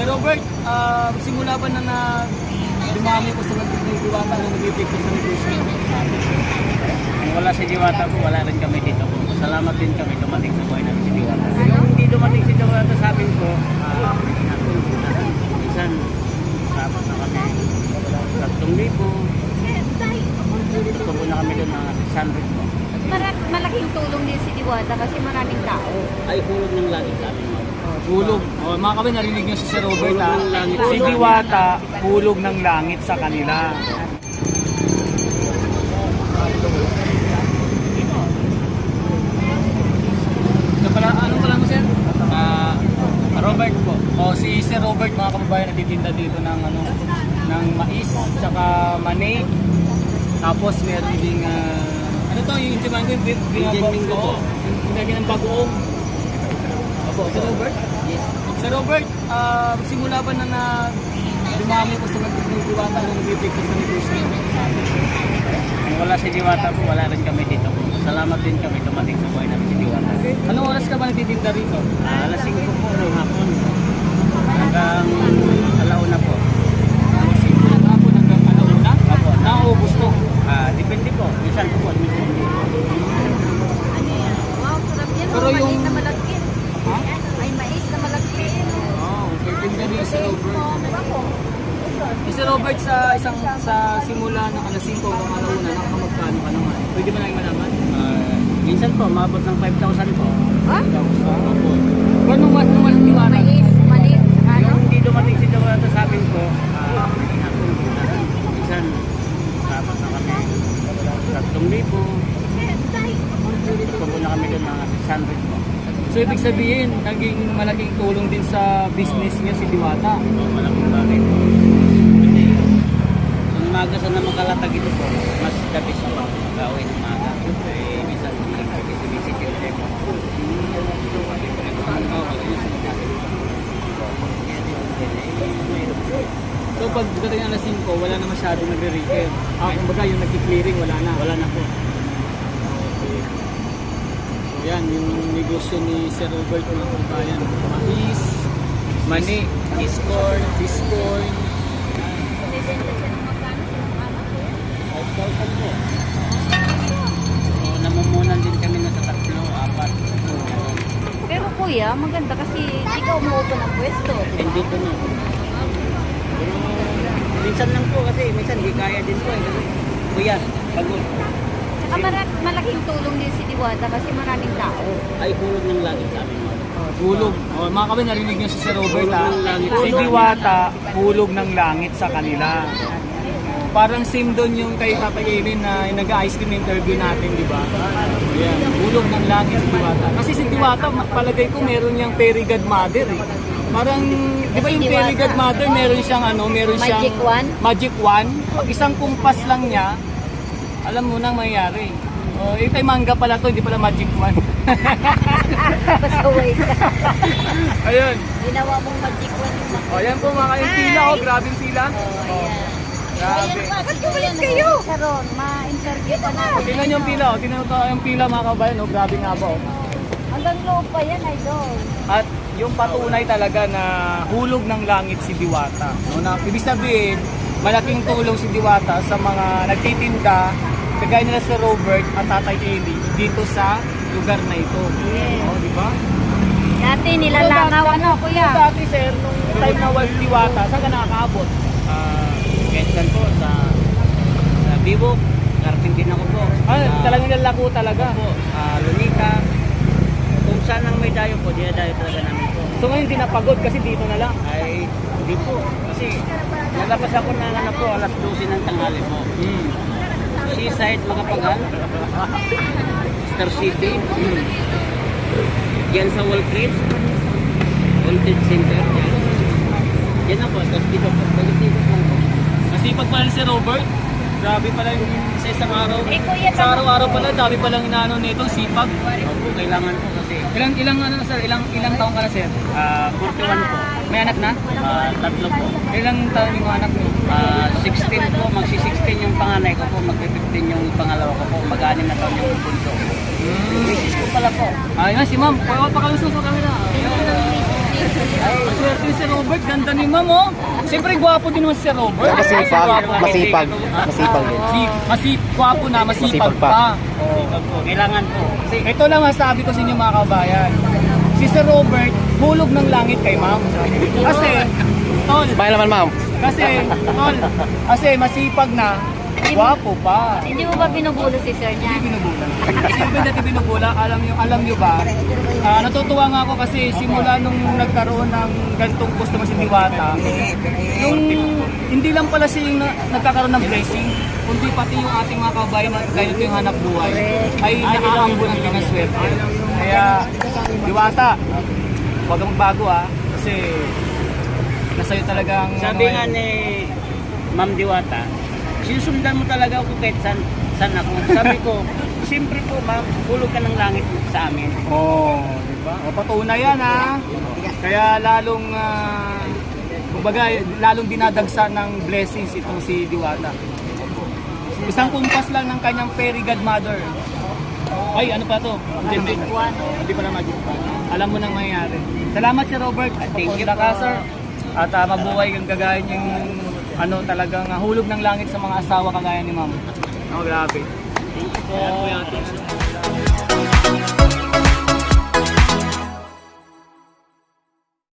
Sir Robert, simula ba na dumami ko sa Diwata na nag-epekto sa negosyo? Kung wala si Diwata po, wala rin kami dito po. Salamat din kami dumating sa buhay namin si Diwata. Yung hindi dumating si Diwata sa amin ko, minsan dapat na kami 3,000. Tutubo na kami doon ng 600 po. Malaking tulong din si Diwata kasi maraming tao. Ay hulog ng langit sa amin. Hulog. Oh, mga kami, narinig niyo si Sir Robert. Hulog ng langit. Si Diwata, hulog ng langit sa kanila. Ano pala mo, Sir? Robert po. Oh, si Sir Robert, mga kababayan, nagtitinda dito ng ng mais, tsaka mani. Tapos meron ding ano to, yung intiman ko, yung ko. Pinagyan ng bagoong. Opo, Sir Robert? Yes. Sir Robert, simula ba na dumami ko sa Diwata na nag-epekto sa negosyo? Kung wala si Diwata po, wala rin kami dito po. Salamat din kami dumating sa buhay namin si Diwata. Anong oras ka ba nagtitinda rito? Alas 5 po ng hapon. Hanggang alauna po. Hapon hanggang alauna? Apo. Naubos to. Depende po. Minsan po, minsan hindi. Ano yan? Wow, sarap yan. Pero Pero yung- na malaki. Ha? May mais na malaki. Oo, nagtitinda ni Sir Robert. Ako. Si Sir Robert sa simula ng alas 5 hanggang alauna, nakamagkano ka naman? Pwede ba namin malaman? Minsan po, maabot ng 5,000 po. Ha? Opo. Pero nung mas Diwata? Mais, mali. Ano? Yung hindi dumating si Diwata sa amin ko, minsan dapat na kami 3,000. Tutubo na kami doon ng 600 po. So ibig sabihin, naging malaking tulong din sa business niya si Diwata. Malaking bagay po. Kasi kung umaga sa na makalatag ito po, mas gabi sa pag-uwi ng umaga. Minsan nag-visit yung tempo. So pag dating alas 5, wala na masyadong nagre-repair. Kumbaga yung nag-clearing, wala na. Wala na po. So yan, yung negosyo ni Sir Robert, mga kabayan. Mais, mani, Discord. Discord. 5,000 po. So, namumunan din kami na sa 3, 4. Pero kuya, maganda kasi hindi ka umuupo ng pwesto. Hindi ko na. Pero minsan lang po kasi minsan hindi kaya din po. Kasi kuya, pagod. Saka malaking tulong din si Diwata kasi maraming tao. Ay hulog ng langit sa amin. Hulog. Oh, mga kami, narinig niyo si Sir Robert. Hulog ng langit. Si Diwata, hulog ng langit sa kanila. Parang same doon yung kay Tatay Eileen na yung nag-ice cream interview natin, di ba? Ayan, hulog ng langit si Diwata. Kasi si Diwata, palagay ko meron niyang fairy godmother eh. Parang, di ba yung fairy godmother, meron siyang meron siyang Magic wand? magic wand. Pag isang kumpas lang niya, alam mo nang mangyayari. Oh, yung kay manga pala to, hindi pala magic wand. Pasaway ka. Ayun. Ginawa mong magic wand yung O, yan po mga yung pila, grabing pila. Ayan. Grabe. Bakit kumalit kayo? Karon, ma-interview pa na. Tingnan yung pila, tingnan ko yung pila mga kabayan, grabe nga ba. Hanggang loob pa yan, idol. At yung patunay talaga na hulog ng langit si Diwata. No, na, ibig sabihin, malaking tulong si Diwata sa mga nagtitinda, kagaya nila si Robert at Tatay Eli dito sa lugar na ito. Yes. Oh, di ba? Dati nilalangaw ano, kuya? Dati sir, nung time na wal Diwata, saan ka nakakaabot? Minsan po sa Bibo, karting din ako po. Talagang lalako talaga. Po, Lunita. Kung saan ang may dayo po, dinadayo talaga namin po. So ngayon hindi napagod kasi dito na lang. Ay, hindi po. Kasi nalabas ako ng po, alas 12 ng tanghali po. Seaside, Magapagan. Star City. Yan sa Wall Creek. Content Center. Yan na po. Tapos dito po. Dito po. Masipag pala ni si Robert. Grabe pala yung sa isang araw. kuya, Sa araw-araw pala, dami palang inaano nito, sipag. Opo, kailangan po kasi Ilang taong ka na sir? 41 po. May anak na? Tatlo po. Ilang taon yung anak mo? 16 po, magsi-16 yung panganay ko po, magpi-15 yung pangalawa ko po, mag-anim na taon yung bunso. Misis ko pala po. Ayun, si ma'am. Pakalusok sa camera. Misis Swerte si Robert, ganda ni ma'am oh. Siyempre gwapo din naman si Robert. Masipag, Gwapo. masipag, masipag din. Gwapo na, masipag Masipag pa. pa. Sipag po. Kailangan po. Kasi Ito lang masabi ko sa inyo mga kabayan. Si Sir Robert, hulog ng langit kay ma'am. Kasi, tol, Smile naman, ma'am. kasi masipag na, gwapo pa. Hindi mo ba binubulo si sir niya? Hindi binubula. Kasi yung dati binubula, alam nyo ba, natutuwa nga ako kasi simula nung nagkaroon ng gantong customer si Diwata, yung hindi lang pala siya yung nagkakaroon ng blessing, kundi pati yung ating mga kabayan na ganito yung hanap buhay, ay nakakambo ng pinaswerte. Kaya, Diwata, huwag kang magbago kasi nasa'yo talagang... sabi nga ni Ma'am Diwata, sinusundan mo talaga ako kahit saan ako. Sabi ko, siyempre po ma'am, hulog ka ng langit sa amin. Di ba? Patunay yan Kaya lalong kumbaga, lalong dinadagsa ng blessings itong si Diwata. Isang kumpas lang ng kanyang fairy godmother. Ay, ano pa to? Hindi pa na magic pa. Alam mo nang mangyayari. Salamat si Robert. Thank you ka, sir. At mabuhay kang kagaya yung talagang hulog ng langit sa mga asawa kagaya ni ma'am. Grabe. Thank you po.